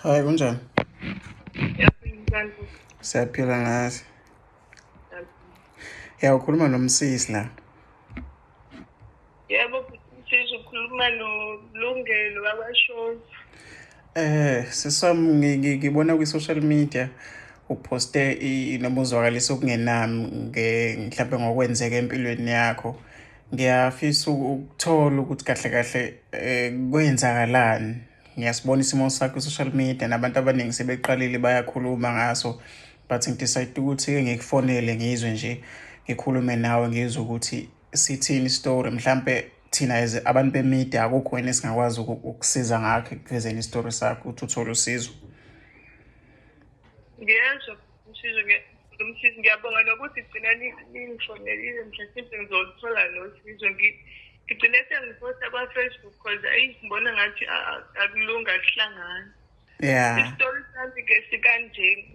Hayi kunjani? Yaphindana Siyaphila ngathi. Ya ukhuluma nomsisi la. yebo sisho ukhuluma noLungelo wakwaShowe. Sisami ngibona kwi-social media uposte noma uzwakalisa okungenami mhlampe ngokwenzeka empilweni yakho. Ngiyafisa ukuthola ukuthi kahle kahle kwenzakalani. Ngiyasibona isimo sakho kwi-social media nabantu abaningi sebeqalile bayakhuluma ngaso, but ngidecide ukuthi-ke ngikufonele ngizwe nje, ngikhulume nawe ngizwe ukuthi sithini isitori. Mhlampe thina as abantu be-media akukho wena esingakwazi ukusiza ngakho ekuvezeni isitori sakho ukuthi uthole usizo. Ngiyezwa umsizi ngiyabonga nokuthi gcina ningifonelile mhlawumbe ngizoluthola nosizo. Ngigcine sengiphosta kwa-Facebook because ngibona ngathi akulunga kuhlangana. Yeah. Isitori sami-ke sikanje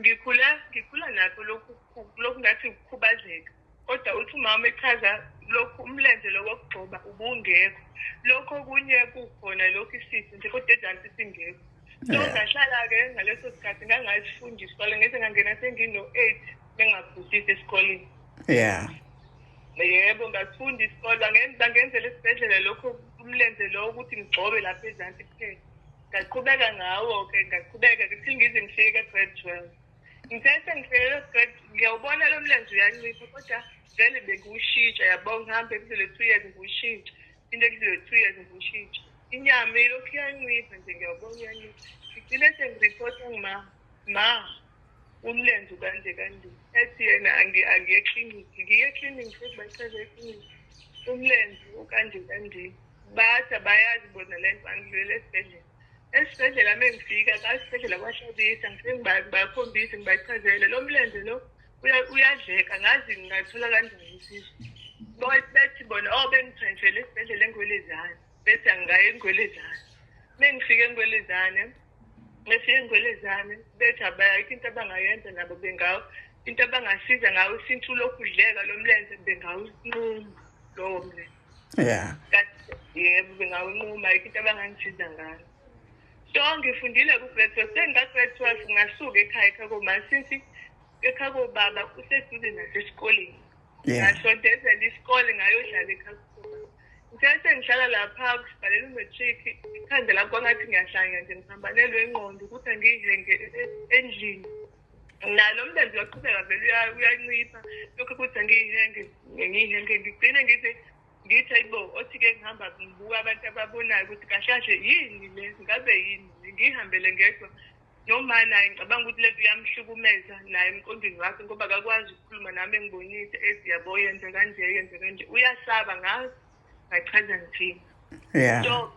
ngikhula nakho lokhu ngathi ukukhubazeka, kodwa uthi umama echaza lokhu umlenze lo wokugcoba ubungekho, lokho okunye kukhona lokhu isifo nje kodwa ezansi singekho. So ngahlala-ke ngaleso sikhathi ngangasifunda isikole, ngize ngangena sengino-8 bengaphusisi esikoleni. Yeah. Yebo ngasifunda isikole, bangenzela esibhedlela lokho umlenze lo ukuthi ngigcobe lapha ezansi kuphela. Ngaqhubeka ngawo-ke ngaqhubeka till ngize ngifike e-grade 12. Ngithe ngifike e-grade, ngiyawubona lo mlenze uyancipha kodwa vele bengiwushintsha, yabo ngihambe kuzele 2 years ngiwushintsha, into kuzele 2 years ngiwushintsha. Inyama ilokhu iyancipha nje, ngiyawubona uyancipha. Ngigcine sengiripota umlenze kanje kanje. Ethi yena angiye eklinikhi, ngiye eklinikhi futhi bayichaze eklinikhi umlenze ukanje kanje. Bathi abayazi bona le nto, angidlulele esibhedlela. Esibhedlela mengifika kasibhedlela kwashabisa, ngifike ngibakhombise ngibayichazele lo mlenze lo uyadleka, ngazi ngingathola kanjani usizo. Bethi bona bengithrenshele esibhedlela eNgwelezane, bethi angayi eNgwelezane. Mengifike eNgwelezane, bethi abayikho into abangayenza nabo into abangasiza ngayo since ulokhu udleka lo mlenze bengawunquma lowo mlenze. Yeah. Yebo bengawunquma, ayikho into abangangisiza ngayo. So ngifundile ku-grade 12, senga-grade 12 ngasuka ekhaya ekhakoma, since ekhaya kobaba kuseduze nasesikoleni. Ngasondezela isikole ngayodlala ekhaya. Ngithe sengihlala lapha kusibhalela umatric, ikhanda lami kwangathi ngiyahlanya nje, ngihambanelwe ingqondo ukuthi angiyihenge endlini. Nalo mlenze uyaqhubeka vele uyancipha, lokho ukuthi angiyihenge. Ngigcine ngithi ayibo, othi-ke ngihamba ngibuka abantu ababonayo ukuthi kahle yini le, ngabe yini ngihambele ngedwa. Noma naye ngicabanga ukuthi lento iyamhlukumeza naye emqondweni wakhe ngoba akakwazi ukukhuluma nami engibonise ethi yabo yenza kanje. Uyasaba ngazi, ngachaza ngithini. Yeah. So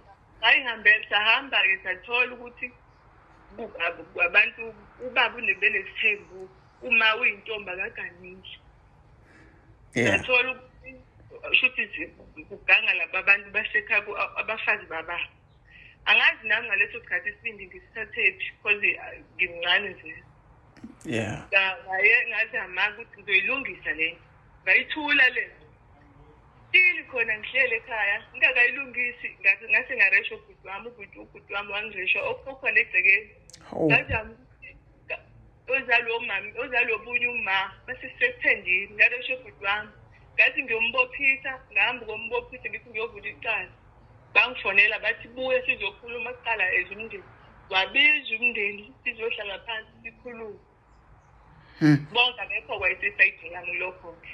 sahamba-ke sathola ukuthi abantu ubaba ubenesithembu, uma uyintombi akaganile. Sathola ukuthi shuthi kuganga laba abantu basekhaya abafazi baba. Angazi nami ngaleso sikhathi isibindi ngisithathephi because ngimncane nje. Yeah. Ngathi amanga ukuthi ngizoyilungisa le nto, ngayithula le nto. Still khona ngihlele ekhaya ngingakayilungisi, ngase ngaresho ubhuti wami wangiresha okhona egcekeni. Ngajama ozalo obunye uma basisephendini, ngaresho ubhuti wami. Ngathi ngiyombophisa, ngihamba ukombophisa ngithi ngiyovula icala. Bangifonela bathi buye sizokhuluma kuqala as umndeni. Wabiza umndeni sizohlala phansi sikhulume. Bonke abekho kwayesesayidini yami lokho-ke.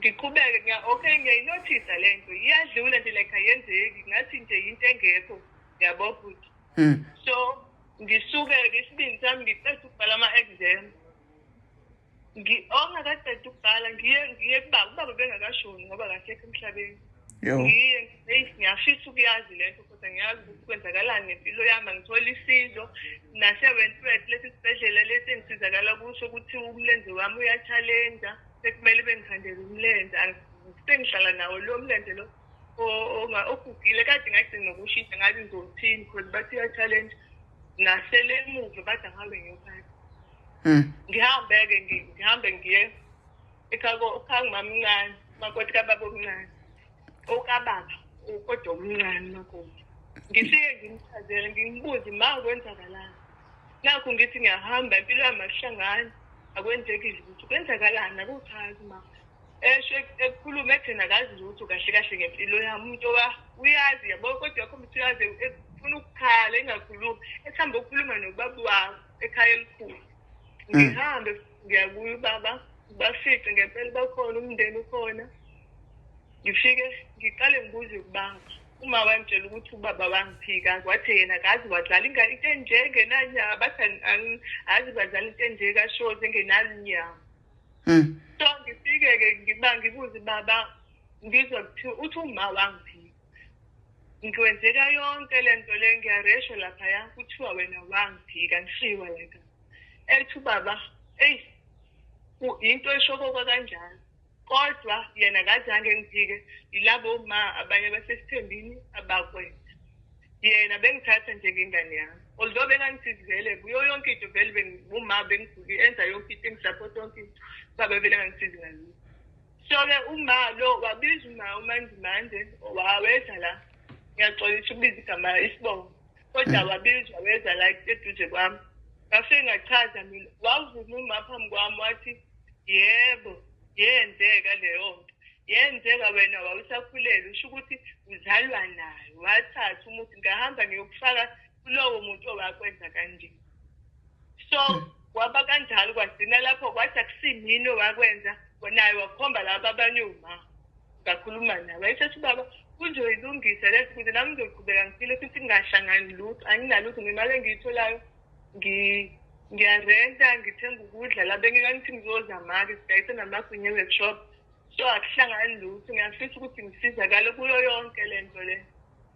Ngiqhubeke ngiyayinothisa le nto, iyadlula nje like ayenzeki, ngathi nje into engekho, yabo futhi. So ngisuke-ke isibindi sami ngiceda ukubhala ama-exam. Ongakaceda ukubhala ngiye kubaba bengakashoni ngoba kasekho emhlabeni. Ngiyafisa ukuyazi lento kodwa ngiyazi ukuthi kwenzakalani ngempilo yami, ngithola isizo nase-Wentworth lesi sibhedlela lesi engisizakala kuso ukuthi umlenze wami uya-challenge, sekumele bengikhandele umlenze. Sengihlala nawo lo mlenze lo ogugile, kade ngagcina nokushintsha ngathi ngizothini because bathi uya-challenge. Nasele emuva bathi angihambe ngiyophatha. Ngihambe ngiye ekhaya ngumama omncane, makoti kababa omncane. Okababa kodwa omncane makoti. ngifike ngimchazele ngimbuze ma kwenzakalani. Nakho ngithi ngiyahamba impilo yami asihlangani akwenzeki lutho kwenzakalani akuchazi ma. Esho ekhuluma ethena akazi lutho kahle kahle ngempilo yami umuntu uyazi yabo kodwa yakho umuntu uyazi ufuna ukukhala engakhulumi ethamba ukukhuluma nobaba wakho ekhaya elikhulu. Ngihambe ngiyabuya ubaba bafice ngempela bakhona umndeni ukhona. Ngifike ngiqale ngibuze kubaba uma wamtshela ukuthi ubaba wangiphika wathi yena akazi wadlala ingane into enjengenanyama bathi azi badlala into enjekashoze engenanyama. So ngifike-ke ngibuze baba ngizwa kuthiwa uthi uma wangiphika. Ngikwenzeka yonke lento le ngiyaresho laphaya kuthiwa wena wangiphika ngishiwa like ethi ubaba into eshoko kanjalo kodwa yena akazange ngiphike yilabo ma abanye basesithembini abakwenza. Yena bengithatha njengengane yami although bengangisizi vele kuyo yonke into vele uma bengiguki enza yonke into engisupport yonke into baba vele ngangisizi ngalutho. So-ke uma lo wabiza umandimande waweza la ngiyaxolisa ukubiza igama isibongo kodwa wabizwa weza la eduze kwami. Ngafike ngachaza mina wavuma uma phambi kwami wathi yebo yenzeka leyo nto yenzeka wena wawusakhulelwe usho ukuthi uzalwa nayo wathatha umuntu ngahamba ngiyokufaka kulowo muntu owakwenza kanje. So kwaba kanjalo kwagcina lapho kwathi akusimini owakwenza naye wakhomba laba abanye uma ngakhuluma nawe esethi baba kuzoyilungisa lethi ukuze nami ngizoqhubeka ngiphile futhi ngingahlangani lutho anginalutho ngemali engiyitholayo ngiyarenta ngithenga ukudla la bengikangithi ngizozama-ke sidayise namagwinya workshop. So akuhlangani lutho ngiyafisa ukuthi ngisizakale kuyo yonke lento le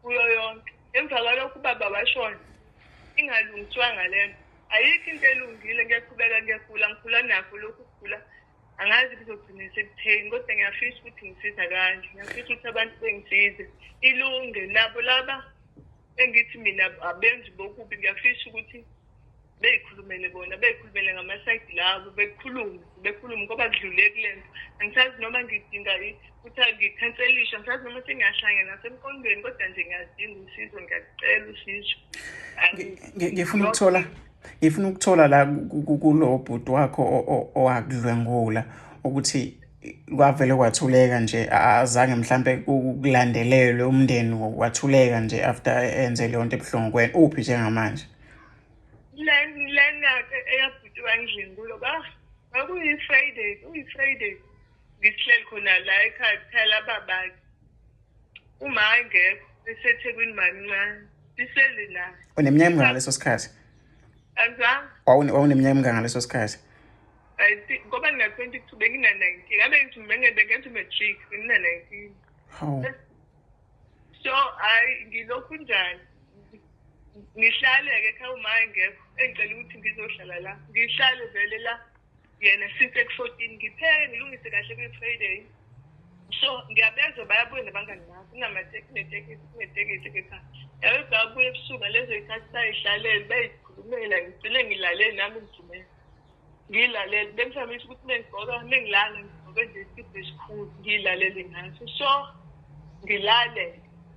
kuyo yonke. Emva kwalokho ubaba washona ingalungiswanga lento ayikho into elungile ngiyaqhubeka ngikhula nakho lokhu ukugula angazi kuzogcina sekutheni kodwa ngiyafisa ukuthi ngisizakale ngiyafisa ukuthi abantu bengisize ilunge nabo laba engithi mina abenzi bokubi ngiyafisa ukuthi beyikhulumele bona beyikhulumele ngamasayidi labo bekhulume ngoba kudlule kulento angisazi noma ngidinga ukuthi ngikhanselisha angisazi noma sengiyahlangana nasemqondweni kodwa nje ngiyadinga usizo ngiyacela usizo. ngifuna ukuthola la kulo bhuti wakho owakudlwengula ukuthi kwavele kwathuleka nje azange mhlambe ukulandelelwe umndeni wathuleka nje after enze leyo nto ebuhlungu kwena uphi njengamanje? Lena eyabhuti wangidlengulo kwakuyi-Friday ngisihleli khona la ekhaya lababaki uma engekho esethekwini mancane sihleli naye. Uneminyaka emingaki ngaleso sikhathi? Anzange wawuneminyaka emingaki ngaleso sikhathi? Ngoba ngina-22 bengina-19 ngabe ngithi umatric bengina-19. So hayi ngilokhu njani ngihlale-ke ekhaya uma engekho engicela ukuthi ngizohlala la ngihlale vele la yena since eku-14 ngipheke ngilungise kahle kwi-Friday. So ngiyabezwa bayabuya nabangani bakho kunetekisi ekhaya yabe babuye ebusuku ngalezo yikhathi bayihlalele bayikhulumela ngigcine ngilalele nami ngijumela ngiyilalele bengifamisa ukuthi mengilala ngigqoke nje isikibha esikhulu ngiyilalele ngaso. So ngilale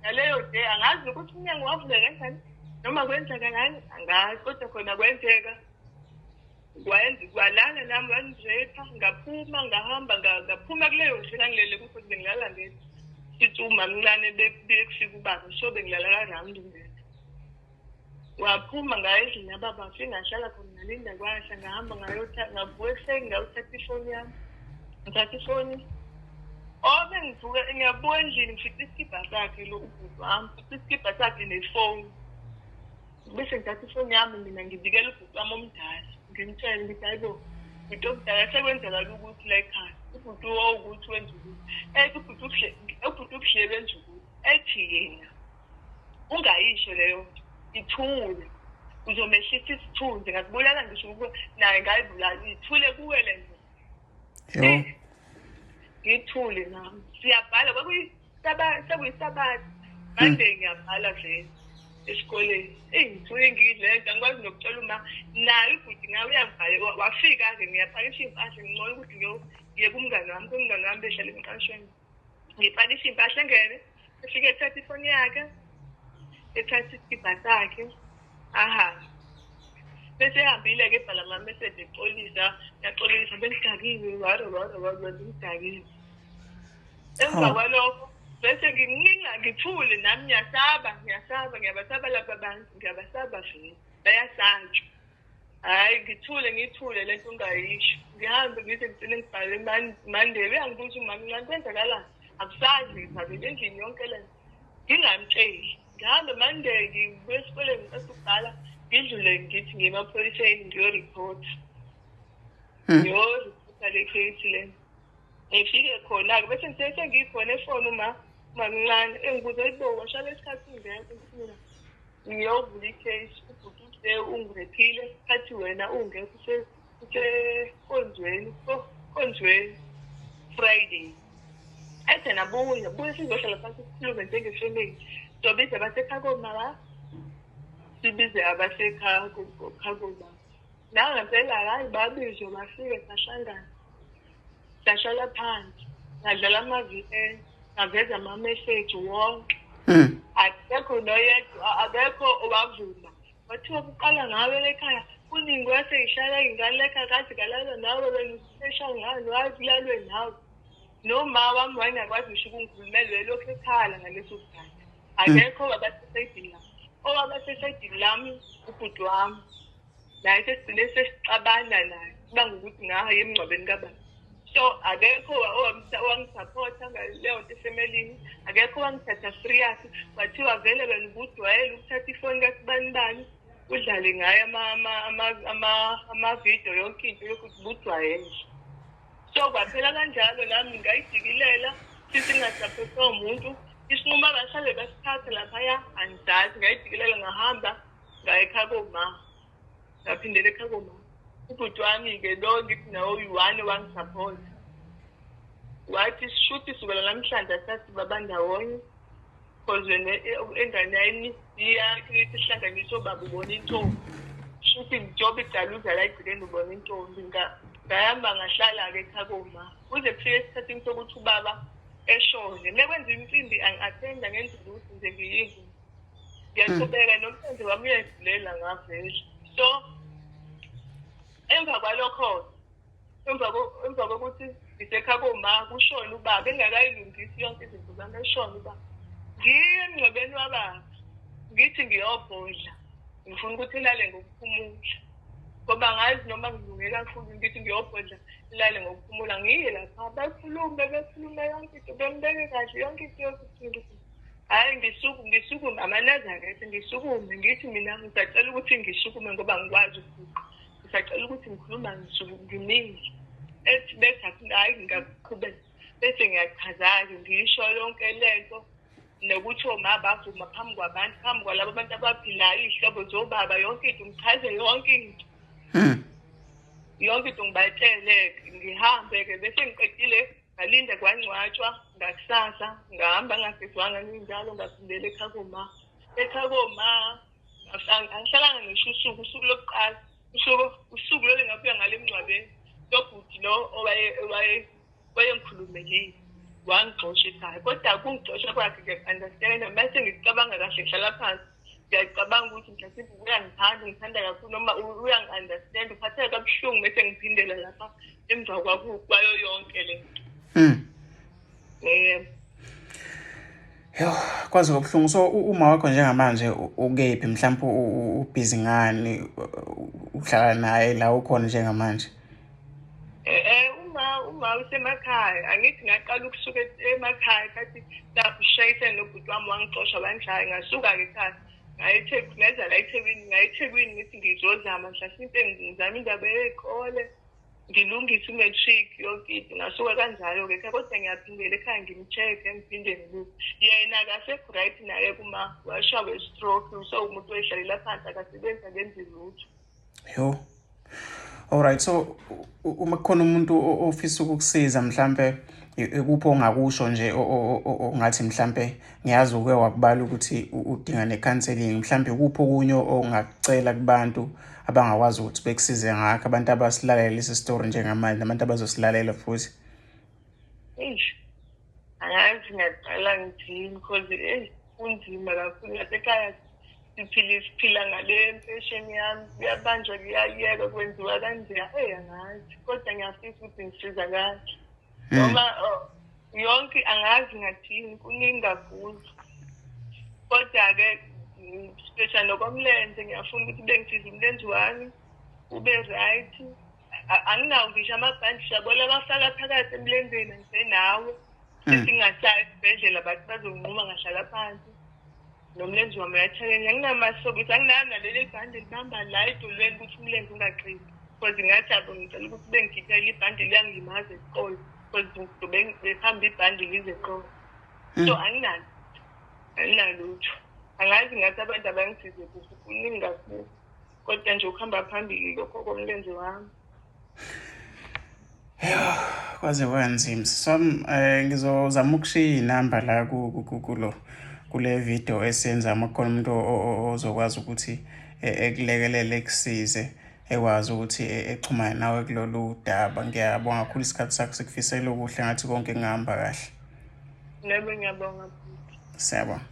ngaleyo day angazi nokuthi umnyango wavuleka kanjani noma kwenzakalani angazi kodwa khona kwenzeka kwalala nami wanirepha ngaphuma ngahamba ngaphuma kuleyo nje ngangilele ukuthi bengilala ngedwa sithi uma mncane bekufika ubaba so bengilala karound ngedwa. Waphuma ngaya endlini yababa ngifike ngahlala khona ngalinda kwahla ngahamba ngavuka ekuseni ngayothatha ifoni yami ngithatha ifoni bengivuka ngiyabuka endlini ngifica isikibha sakhe lo ubhuti wami futhi isikibha sakhe nefoni bese ngithatha ifoni yami mina ngibikela ubhuti wami omdala ngimtshela ngithi hayibo ubhuti omdala sekwenzakala ukuthi la ekhaya ubhuti ukuthi wenza ukuthi ubhuti ubuhle benza ukuthi ethi yena ungayisho leyo ithule uzomehlisa isithunzi ngakubulala ngisho ukuthi naye ngayibulala ithule kuwe le nto ngithule nami siyabhala sekuyisabati manje ngiyabhala vele esikoleni ngithuke ngidlenta angikwazi nokutshela uma naye ubhuti ngawe uyavala wafika-ke ngiyapakisha iy'mpahla ngingcola ukuthi ngiye kumngani wami behlala emqashweni ngipakisha iy'mpahla engene efike ethatha ifoni yakhe ethatha isikibha sakhe ahambe. Bese ehambile-ke ebhala ama-message yaxolisa bengidakiwe bengidakile. Emva kwalokho bese ngithule nami ngiyabasaba laba bantu, ngiyabasaba vele, bayasatshwa. Hhayi ngithule lento ungayisho. Ngihambe ngize ngigcine ngibhale Monday. Uyangibuza umama uncane kwenzakalani? Akusazi ngizabele endlini yonke le nto. Ngingamtsheli. Ngihambe Monday ngibuye esikoleni ngicela ukubhala. Ngidlule ngithi ngiye emaphoyiseni ngiyoripota. Ngiyoripota le case le. Ngifike khona-ke bese ngikhona efoni umncane engibuza ibo washaya lesikhathi ngekho ngifuna ngiyovula icase ubhuti uthi ungirephile isikhathi wena ungekho usekonzweni Friday. Ethe nabuya sizohlala phansi sikhulume njengefamily. Sobize abasekhakoma sibize abasekhakoma. Nawe ngempela hayi babizwe bafike sahlangana. Sahlala phansi, ngadlala ama-VN, ngaveza ama-message wonke. Akekho noyedwa, akekho owavuma. Wathiwa kuqala ngawe lekhaya, kuningi wasey'hlala iy'ngane lekhaya kathi kalala nawe wena usesha ngani, wazilalwe nawe. Noma wami wayengakwazi ngisho ukungikhulumela welokhu ekhala ngaleso sikhathi. Akekho owabasesayidini lami. Owabasesayidini lami ubhuti wami. Naye sesigcine sesixabana naye, kubanga ukuthi ngahaye emngcwabeni kababa. So akekho owangisapotha ngaleyo nto efemelini, akekho owangithatha serious. Wathiwa vele wena ubudwayele ukuthatha ifoni kasibani udlale ngayo ama-video yonke into yokuthi ubudwayele. So kwaphela kanjalo nami ngayidikilela sithi ngingasaphethwa umuntu. Isinqumo abashale basithatha laphaya angidazi, ngayidikilela ngahamba ngaya ekhakoma. Ngaphindela ekhakoma. Ubhuti wami-ke lo ngithi nawo uyi-one wangisapota. Wathi shuthi sukela namhlanje asasiba bandawonye. Because wena enganeni iyakithi ihlanganiswa baba ubona intombi. Shuthi njengoba idaluza la igcikeni ubona intombi. Ngahamba ngahlala-ke ekhakoma. Kuze kufike esikhathini sokuthi ubaba eshone. Mekwenza imicimbi angi-athenda ngenza ukuthi nje ngiyizwe. Ngiyaqhubeka nomsebenzi wami uyayisilela ngavele. So emva kwalokho emva kokuthi ngisekhakoma kushona ubaba engakayilungisi yonke izinto zami eshona ubaba. Ngiye emngcwabeni wababa ngithi ngiyobhodla ngifuna ukuthi ilale ngokuphumula ngoba ngazi noma ngilunge kakhulu ngithi ngiyobhodla ilale ngokuphumula. Ngiye lapha bekhulume yonke into bembeke kahle yonke into yokuthi hhayi ngisukume amanazareth ngisukume ngithi mina ngisacela ukuthi ngisukume ngoba ngikwazi ukufuqa. Ngisacela ukuthi ngikhuluma ngimile. Ethi bethathi hayi ngingaqhubeka bese ngiyachaza-ke ngisho yonke lento nokuthi oma bavuma phambi kwabantu phambi kwalabo abantu abaphilayo iy'hlobo zobaba yonke into ngichaze yonke into. Yonke into ngibatshele-ke ngihambe-ke bese ngiqedile ngalinda kwangcwatshwa ngakusasa ngahamba ngasezwanga njalo ngaphindela ekhakoma. Angihlalanga ngisho usuku lokuqala usuku lolo ngafika ngale emngcwabeni lobhuti lo wayengikhulumelile wangixosha ekhaya kodwa kungixosha kwakhe ngiya-understanda mase ngicabanga kahle ngihlala phansi ngiyacabanga ukuthi mhlawumbe ngithanda kakhulu noma uyangi-understand uphatheka kabuhlungu bese ngiphindela lapha emva kwayo yonke le nto. Yo, kwazi kabuhlungu. So uma wakho njengamanje ukephi mhlawumbe ubhizi ngani uhlala naye la ukhona njengamanje? Uma usemakhaya angithi ngaqala ukusuka emakhaya kathi lapho ushayisene nobhuti wami wangixosha wangishaya ngasuka-ke ekhaya ngeza la eThekwini ngithi ngizozama mhlasimpe ngizame indaba yey'kole ngilungise umatric yonke into ngasuka kanjalo-ke kodwa ngiyaphindela ekhaya ngimcheck-e ngiphinde ngibuke. Yena akase-right naye kuma washawe stroke so umuntu oyihlalela phansi akasebenzi akenzi lutho. Yo. Alright, so uma kukhona umuntu ofisa ukukusiza mhlambe ikuphi ongakusho nje ongathi mhlambe ngiyazi uke wakubala ukuthi udinga ne-counselling mhlambe kuphi okunye ongakucela kubantu abangakwazi ukuthi bekusize ngakho abantu abasilalela lesi story njengamanje nabantu abazosilalela futhi? Angazi ngiyaqala ngithini because kunzima kakhulu ngasekhaya siphila ngale mpesheni yami kuyabanjwa kuyayeka kwenziwa kanjena angazi kodwa ngiyafisa ukuthi ngisizakale noma yonke angazi ngathini kuningi kakhulu kodwa-ke special nokomlenze ngiyafuna ukuthi bengisize umlenze wami ube right anginawo ngisho amabhandisha yabona bafaka phakathi emlenzeni ngisenawo sesingasayi esibhedlela bathi bazonquma ngahlala phansi nomlenze wami uyathekenya anginamaso ukuthi anginayo naleli bhande libamba la edolweni ukuthi umlenze ungaqini because ngathi abo ngicela ukuthi bengikhiphele ibhande liyangilimaza esiqolo because behamba ibhande lize eqolo so anginalutho angazi ngathi abantu abangisize kuningi kakhulu kodwa nje ukuhamba phambili lokho komlenze wami. Kwaze kwanzima ngizozama ukushiya inamba la kule video esenza makhona umuntu ozokwazi ukuthi ekulekelele ekusize ekwazi ukuthi exhumane nawe kulolu daba. Ngiyabonga kakhulu isikhathi sakho sikufisela okuhle ngathi konke kungahamba kahle. Yebo ngiyabonga. Siyabonga.